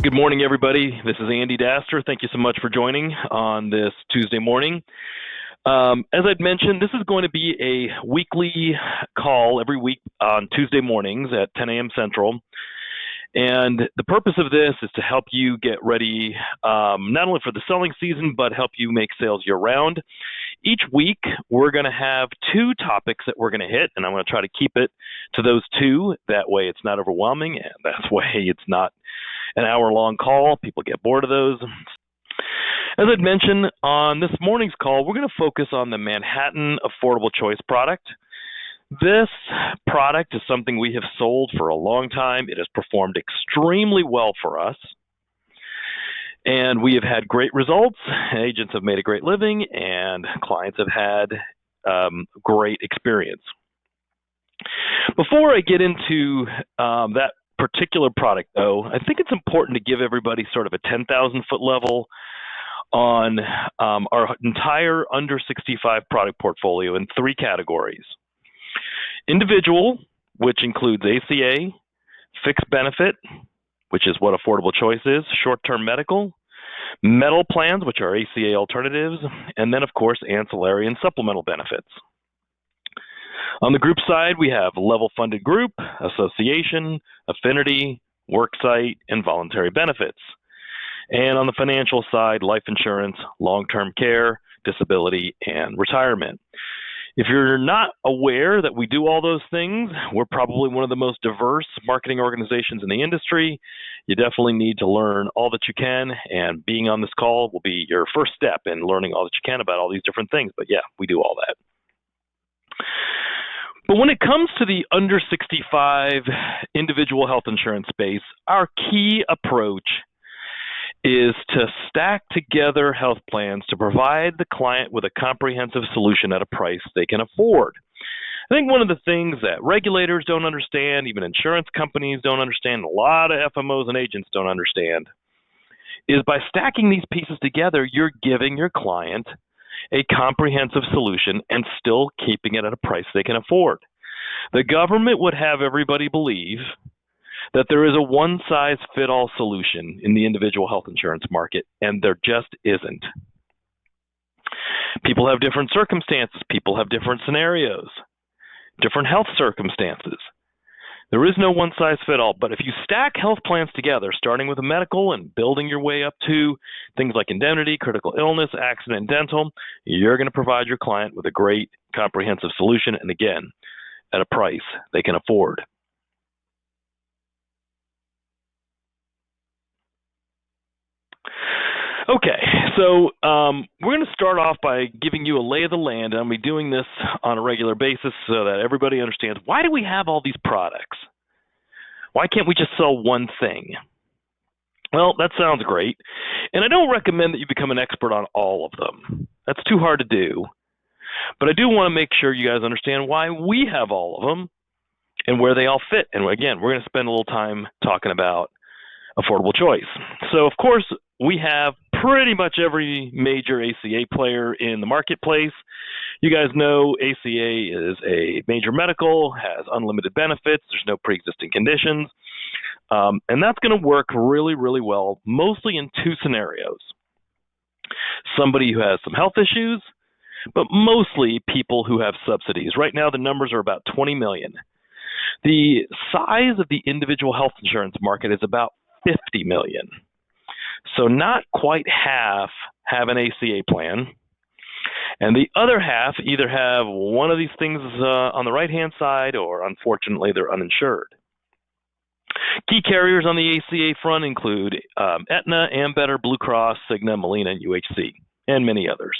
Good morning, everybody. This is Andy Daster. Thank you so much for joining on this Tuesday morning. As I'd mentioned, this is going to be a weekly call every week on Tuesday mornings at 10 a.m. Central. And the purpose of this is to help you get ready not only for the selling season, but help you make sales year-round. Each week, we're going to have two topics that we're going to hit, and I'm going to try to keep it to those two. That way it's not overwhelming, and that way it's not an hour-long call. People get bored of those. As I'd mentioned, on this morning's call, we're going to focus on the Manhattan Affordable Choice product. This product is something we have sold for a long time. It has performed extremely well for us, and we have had great results. Agents have made a great living, and clients have had great experience. Before I get into that particular product, though, I think it's important to give everybody sort of a 10,000-foot level on our entire under 65 product portfolio in three categories. Individual, which includes ACA, fixed benefit, which is what Affordable Choice is, short-term medical, metal plans, which are ACA alternatives, and then, of course, ancillary and supplemental benefits. On the group side, we have level-funded group, association, affinity, worksite, and voluntary benefits. And on the financial side, life insurance, long-term care, disability, and retirement. If you're not aware that we do all those things, we're probably one of the most diverse marketing organizations in the industry. You definitely need to learn all that you can, and being on this call will be your first step in learning all that you can about all these different things. But yeah, we do all that. But when it comes to the under 65 individual health insurance space, our key approach is to stack together health plans to provide the client with a comprehensive solution at a price they can afford. I think one of the things that regulators don't understand, even insurance companies don't understand, a lot of FMOs and agents don't understand, is by stacking these pieces together, you're giving your client a comprehensive solution and still keeping it at a price they can afford. The government would have everybody believe that there is a one-size-fit-all solution in the individual health insurance market, and there just isn't. People have different circumstances. People have different scenarios, different health circumstances. There is no one-size-fit-all, but if you stack health plans together, starting with a medical and building your way up to things like indemnity, critical illness, accident, and dental, you're going to provide your client with a great comprehensive solution, and again, at a price they can afford. Okay, so we're going to start off by giving you a lay of the land, and I'll be doing this on a regular basis so that everybody understands, why do we have all these products? Why can't we just sell one thing? Well, that sounds great, and I don't recommend that you become an expert on all of them. That's too hard to do, but I do want to make sure you guys understand why we have all of them and where they all fit. And again, we're going to spend a little time talking about Affordable Choice. So, of course, we have pretty much every major ACA player in the marketplace. You guys know ACA is a major medical, has unlimited benefits, there's no pre-existing conditions, and that's going to work really, really well, mostly in two scenarios. Somebody who has some health issues, but mostly people who have subsidies. Right now, the numbers are about 20 million. The size of the individual health insurance market is about 50 million. So not quite half have an ACA plan, and the other half either have one of these things on the right-hand side, or unfortunately they're uninsured. Key carriers on the ACA front include Aetna, Ambetter, Blue Cross, Cigna, Molina, and UHC, and many others.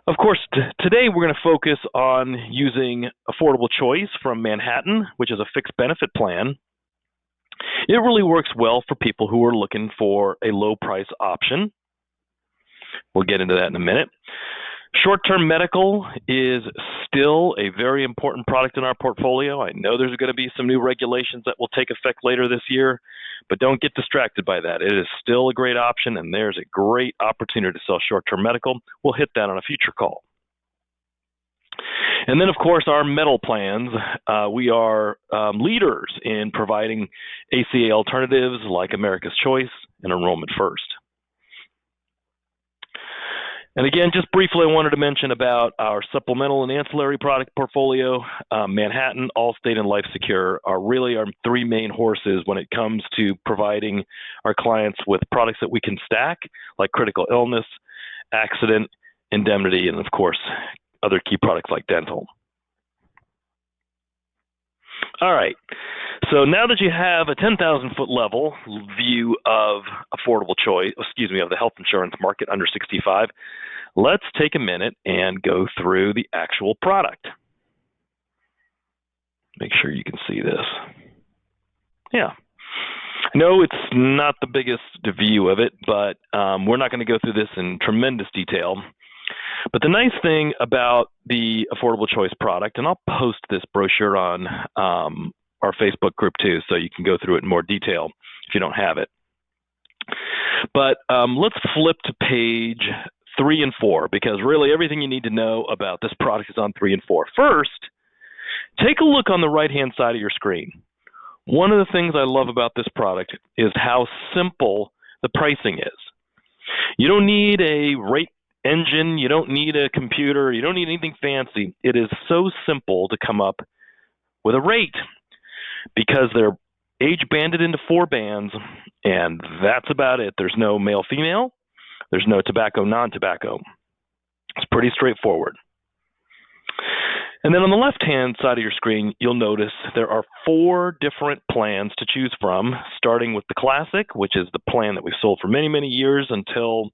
Of course, today we're going to focus on using Affordable Choice from Manhattan, which is a fixed benefit plan. It really works well for people who are looking for a low price option. We'll get into that in a minute. Short-term medical is still a very important product in our portfolio. I know there's going to be some new regulations that will take effect later this year, but don't get distracted by that. It is still a great option, and there's a great opportunity to sell short-term medical. We'll hit that on a future call. And then, of course, our metal plans. We are leaders in providing ACA alternatives like America's Choice and Enrollment First. And again, just briefly, I wanted to mention about our supplemental and ancillary product portfolio. Manhattan, Allstate, and Life Secure are really our three main horses when it comes to providing our clients with products that we can stack, like critical illness, accident, indemnity, and of course, other key products like dental. All right. So now that you have a 10,000-foot level view of affordable choice, of the health insurance market under 65, let's take a minute and go through the actual product. Make sure you can see this. Yeah. No, it's not the biggest view of it, but we're not going to go through this in tremendous detail. But the nice thing about the Affordable Choice product, and I'll post this brochure on our Facebook group too, so you can go through it in more detail if you don't have it. But let's flip to page 3 and 4, because really everything you need to know about this product is on 3 and 4. First, take a look on the right-hand side of your screen. One of the things I love about this product is how simple the pricing is. You don't need a rate engine, you don't need a computer, you don't need anything fancy. It is so simple to come up with a rate because they're age banded into 4 bands, and that's about it. There's no male female, there's no tobacco non-tobacco. It's pretty straightforward. And then on the left-hand side of your screen, you'll notice there are 4 different plans to choose from, starting with the Classic, which is the plan that we've sold for many, many years until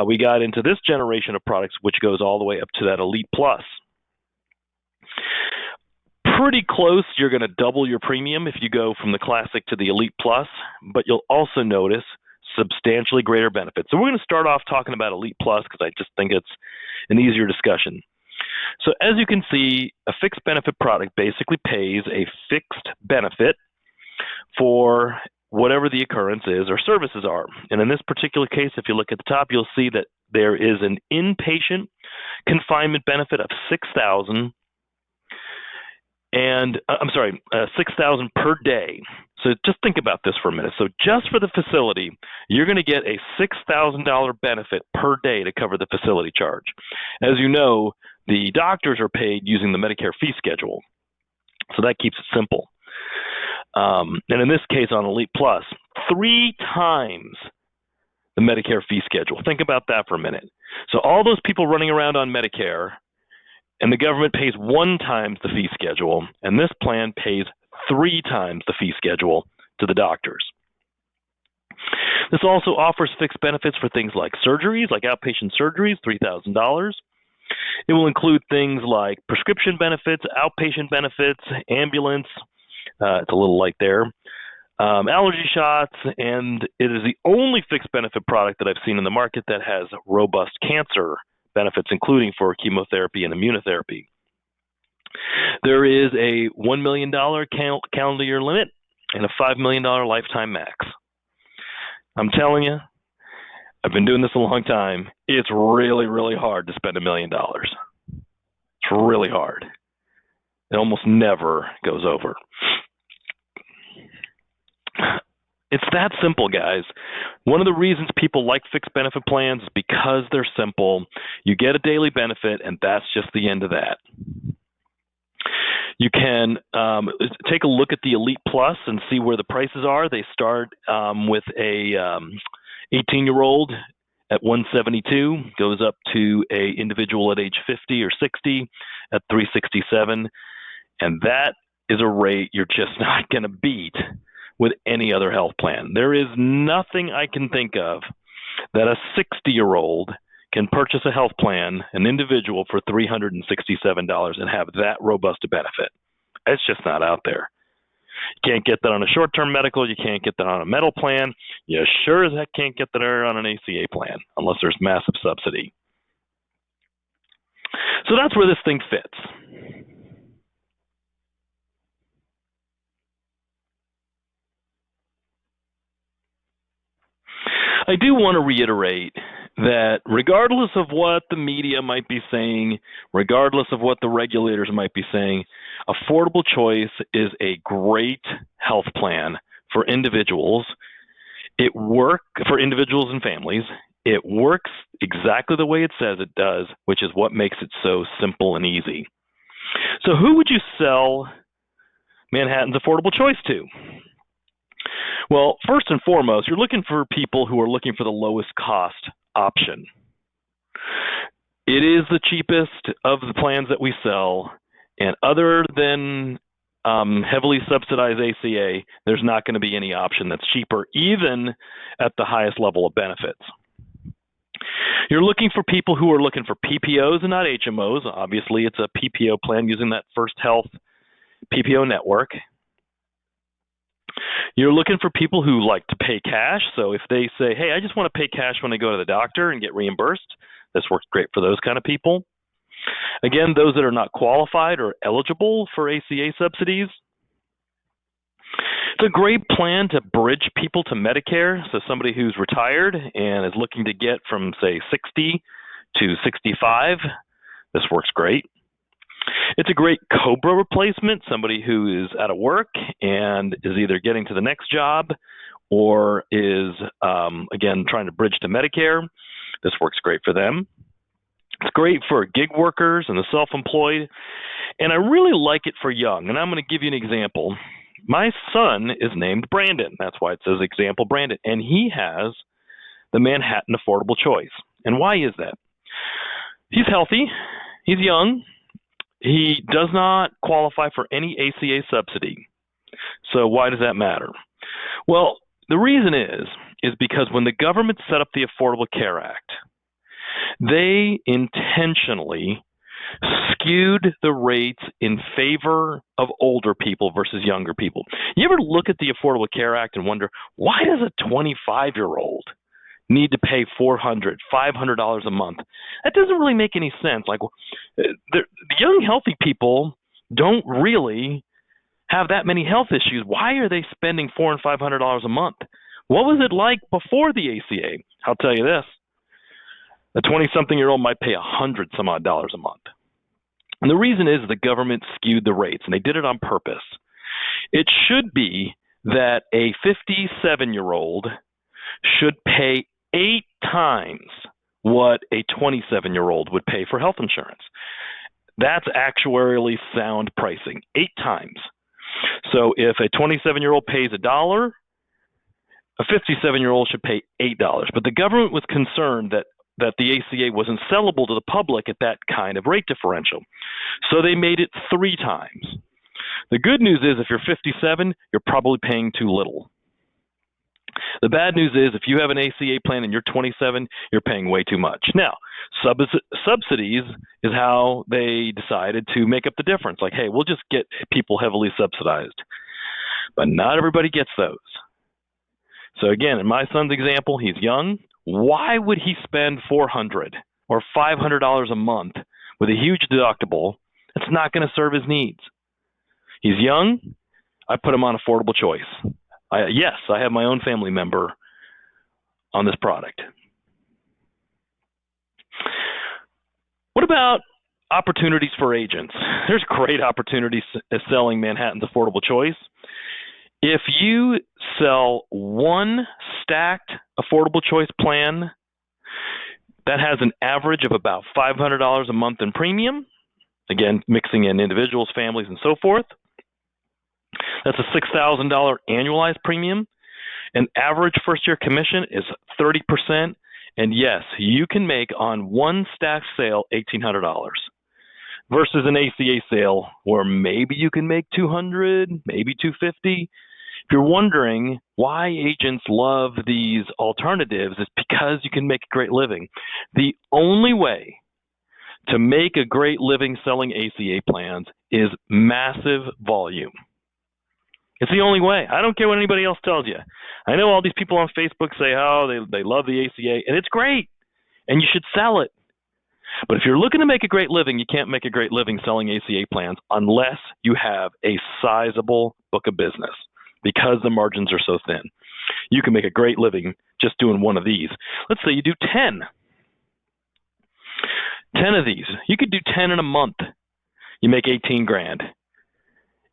we got into this generation of products, which goes all the way up to that Elite Plus. Pretty close, you're going to double your premium if you go from the Classic to the Elite Plus, but you'll also notice substantially greater benefits. So we're going to start off talking about Elite Plus because I just think it's an easier discussion. So as you can see, a fixed benefit product basically pays a fixed benefit for whatever the occurrence is or services are. And in this particular case, if you look at the top, you'll see that there is an inpatient confinement benefit of $6,000 and $6,000 per day. So just think about this for a minute. So just for the facility, you're going to get a $6,000 benefit per day to cover the facility charge. As you know, the doctors are paid using the Medicare fee schedule. So that keeps it simple. And in this case on Elite Plus, 3 times the Medicare fee schedule. Think about that for a minute. So all those people running around on Medicare, and the government pays 1 times the fee schedule, and this plan pays 3 times the fee schedule to the doctors. This also offers fixed benefits for things like surgeries, like outpatient surgeries, $3,000. It will include things like prescription benefits, outpatient benefits, ambulance, it's a little light there, allergy shots, and it is the only fixed benefit product that I've seen in the market that has robust cancer benefits, including for chemotherapy and immunotherapy. There is a $1 million calendar year limit and a $5 million lifetime max. I'm telling you, I've been doing this a long time. It's really, really hard to spend $1 million. It's really hard. It almost never goes over. It's that simple, guys. One of the reasons people like fixed benefit plans is because they're simple. You get a daily benefit, and that's just the end of that. You can take a look at the Elite Plus and see where the prices are. They start with a 18-year-old at $172, goes up to a individual at age 50 or 60 at $367, and that is a rate you're just not going to beat with any other health plan. There is nothing I can think of that a 60-year-old can purchase a health plan, an individual, for $367 and have that robust a benefit. It's just not out there. You can't get that on a short-term medical. You can't get that on a metal plan. You sure as heck can't get that on an ACA plan unless there's massive subsidy. So that's where this thing fits. I do want to reiterate that regardless of what the media might be saying, regardless of what the regulators might be saying, affordable choice is a great health plan for individuals. It works for individuals and families. It works exactly the way it says it does, which is what makes it so simple and easy. So who would you sell Manhattan's affordable choice to? Well, first and foremost, you're looking for people who are looking for the lowest cost option. It is the cheapest of the plans that we sell, and other than heavily subsidized ACA, there's not going to be any option that's cheaper, even at the highest level of benefits. You're looking for people who are looking for PPOs and not HMOs. Obviously, it's a PPO plan using that First Health PPO network. You're looking for people who like to pay cash. So if they say, hey, I just want to pay cash when I go to the doctor and get reimbursed, this works great for those kind of people. Again, those that are not qualified or eligible for ACA subsidies. It's a great plan to bridge people to Medicare. So somebody who's retired and is looking to get from, say, 60 to 65, this works great. It's a great COBRA replacement, somebody who is out of work and is either getting to the next job or is, again, trying to bridge to Medicare. This works great for them. It's great for gig workers and the self-employed. And I really like it for young. And I'm going to give you an example. My son is named Brandon. That's why it says example Brandon. And he has the Manhattan Affordable Choice. And why is that? He's healthy. He's young. He does not qualify for any ACA subsidy. So why does that matter? Well, the reason is because when the government set up the Affordable Care Act, they intentionally skewed the rates in favor of older people versus younger people. You ever look at the Affordable Care Act and wonder, why does a 25-year-old need to pay $400, $500 a month? That doesn't really make any sense. Like, the young, healthy people don't really have that many health issues. Why are they spending $400 and $500 a month? What was it like before the ACA? I'll tell you this. A 20-something-year-old might pay $100-some-odd a month. And the reason is the government skewed the rates, and they did it on purpose. It should be that a 57-year-old should pay 8 times what a 27-year-old would pay for health insurance. That's actuarially sound pricing, 8 times. So if a 27-year-old pays $1, a 57-year-old should pay $8. But the government was concerned that the ACA wasn't sellable to the public at that kind of rate differential. So they made it 3 times. The good news is if you're 57, you're probably paying too little. The bad news is if you have an ACA plan and you're 27, you're paying way too much. Now, subsidies is how they decided to make up the difference. Like, hey, we'll just get people heavily subsidized. But not everybody gets those. So again, in my son's example, he's young. Why would he spend $400 or $500 a month with a huge deductible that's not going to serve his needs? He's young. I put him on affordable choice. Yes, I have my own family member on this product. What about opportunities for agents? There's great opportunities selling Manhattan's affordable choice. If you sell one stacked affordable choice plan that has an average of about $500 a month in premium, again, mixing in individuals, families, and so forth, that's a $6,000 annualized premium. An average first-year commission is 30%. And yes, you can make on one stacked sale $1,800 versus an ACA sale where maybe you can make $200, maybe $250. If you're wondering why agents love these alternatives, it's because you can make a great living. The only way to make a great living selling ACA plans is massive volume. It's the only way. I don't care what anybody else tells you. I know all these people on Facebook say, oh, they love the ACA, and it's great, and you should sell it. But if you're looking to make a great living, you can't make a great living selling ACA plans unless you have a sizable book of business because the margins are so thin. You can make a great living just doing one of these. Let's say you do 10. 10 of these. You could do 10 in a month. You make 18 grand.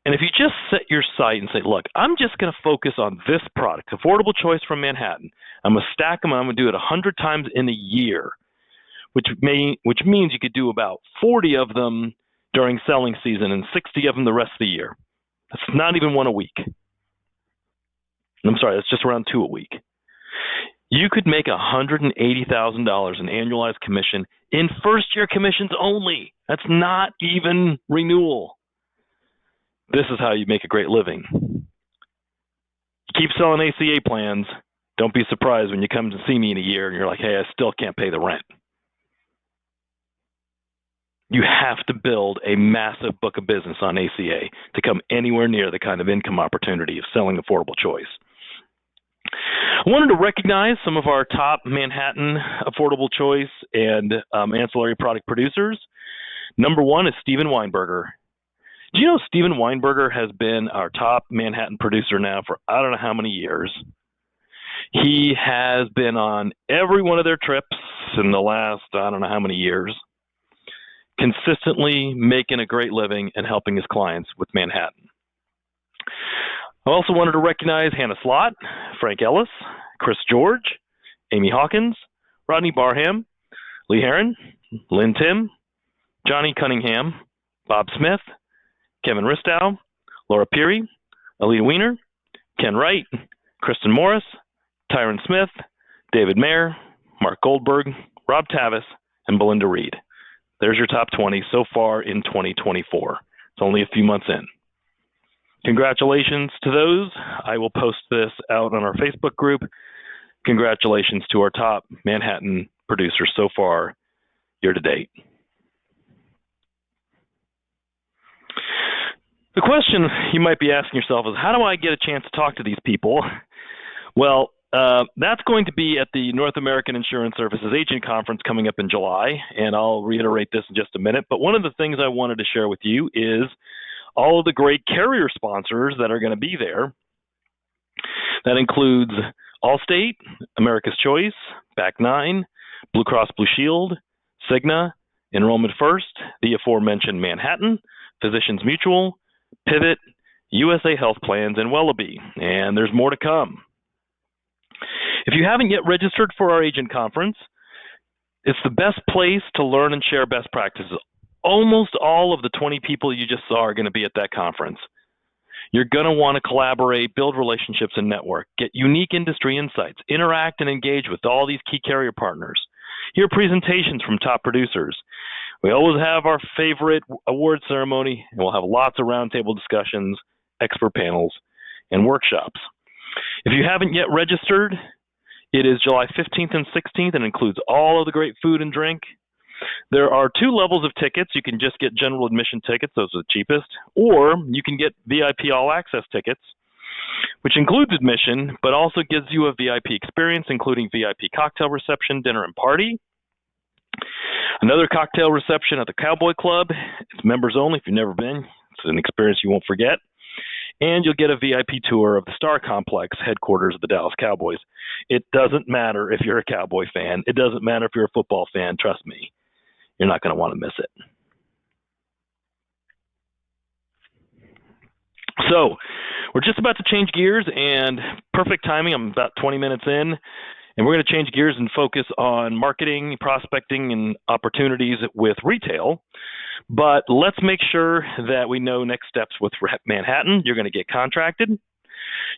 And if you just set your sight and say, look, I'm just going to focus on this product, affordable choice from Manhattan. I'm going to stack them. I'm going to do it 100 times in a year, which means you could do about 40 of them during selling season and 60 of them the rest of the year. That's not even one a week. I'm sorry, that's just around 2 a week. You could make $180,000 in annualized commission in first-year commissions only. That's not even renewal. This is how you make a great living. You keep selling ACA plans. Don't be surprised when you come to see me in a year and you're like, hey, I still can't pay the rent. You have to build a massive book of business on ACA to come anywhere near the kind of income opportunity of selling affordable choice. I wanted to recognize some of our top Manhattan affordable choice and ancillary product producers. Number one is Steven Weinberger. Do you know Steven Weinberger has been our top Manhattan producer now for I don't know how many years? He has been on every one of their trips in the last I don't know how many years, consistently making a great living and helping his clients with Manhattan. I also wanted to recognize Hannah Slott, Frank Ellis, Chris George, Amy Hawkins, Rodney Barham, Lee Heron, Lynn Tim, Johnny Cunningham, Bob Smith, Kevin Ristow, Laura Peary, Alita Weiner, Ken Wright, Kristen Morris, Tyron Smith, David Mayer, Mark Goldberg, Rob Tavis, and Belinda Reed. There's your top 20 so far in 2024. It's only a few months in. Congratulations to those. I will post this out on our Facebook group. Congratulations to our top Manhattan producers so far year to date. The question you might be asking yourself is, how do I get a chance to talk to these people? Well, that's going to be at the North American Insurance Services Agent Conference coming up in July, and I'll reiterate this in just a minute. But one of the things I wanted to share with you is all of the great carrier sponsors that are going to be there. That includes Allstate, America's Choice, Back Nine, Blue Cross Blue Shield, Cigna, Enrollment First, the aforementioned Manhattan, Physicians Mutual, Pivot, USA Health Plans, and Wellaby. And there's more to come. If you haven't yet registered for our agent conference, it's the best place to learn and share best practices. Almost all of the 20 people you just saw are going to be at that conference. You're going to want to collaborate, build relationships, and network, get unique industry insights, interact and engage with all these key carrier partners, hear presentations from top producers. We always have our favorite award ceremony, and we'll have lots of roundtable discussions, expert panels, and workshops. If you haven't yet registered, it is July 15th and 16th and includes all of the great food and drink. There are 2 levels of tickets. You can just get general admission tickets, those are the cheapest, or you can get VIP all access tickets, which includes admission, but also gives you a VIP experience, including VIP cocktail reception, dinner, and party. Another cocktail reception at the Cowboy Club. It's members only if you've never been. It's an experience you won't forget. And you'll get a VIP tour of the Star Complex, headquarters of the Dallas Cowboys. It doesn't matter if you're a Cowboy fan. It doesn't matter if you're a football fan. Trust me, you're not going to want to miss it. So we're just about to change gears, and perfect timing. I'm about 20 minutes in, and we're going to change gears and focus on marketing, prospecting, and opportunities with retail. But let's make sure that we know next steps with Manhattan. You're going to get contracted.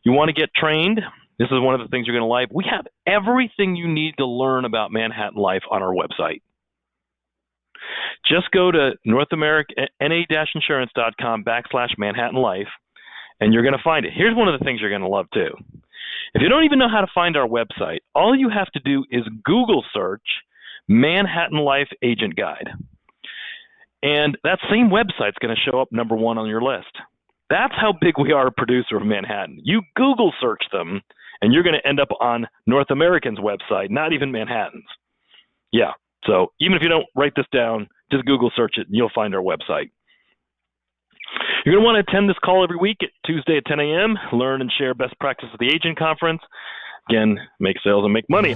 You want to get trained. This is one of the things you're going to like. We have everything you need to learn about ManhattanLife on our website. Just go to na-insurance.com/ManhattanLife, and you're going to find it. Here's one of the things you're going to love, too. If you don't even know how to find our website, all you have to do is Google search Manhattan Life Agent Guide. And that same website's going to show up number 1 on your list. That's how big we are a producer of Manhattan. You Google search them, and you're going to end up on North American's website, not even Manhattan's. Yeah, so even if you don't write this down, just Google search it, and you'll find our website. You're going to want to attend this call every week at Tuesday at 10 a.m., learn and share best practices at the agent conference. Again, make sales and make money.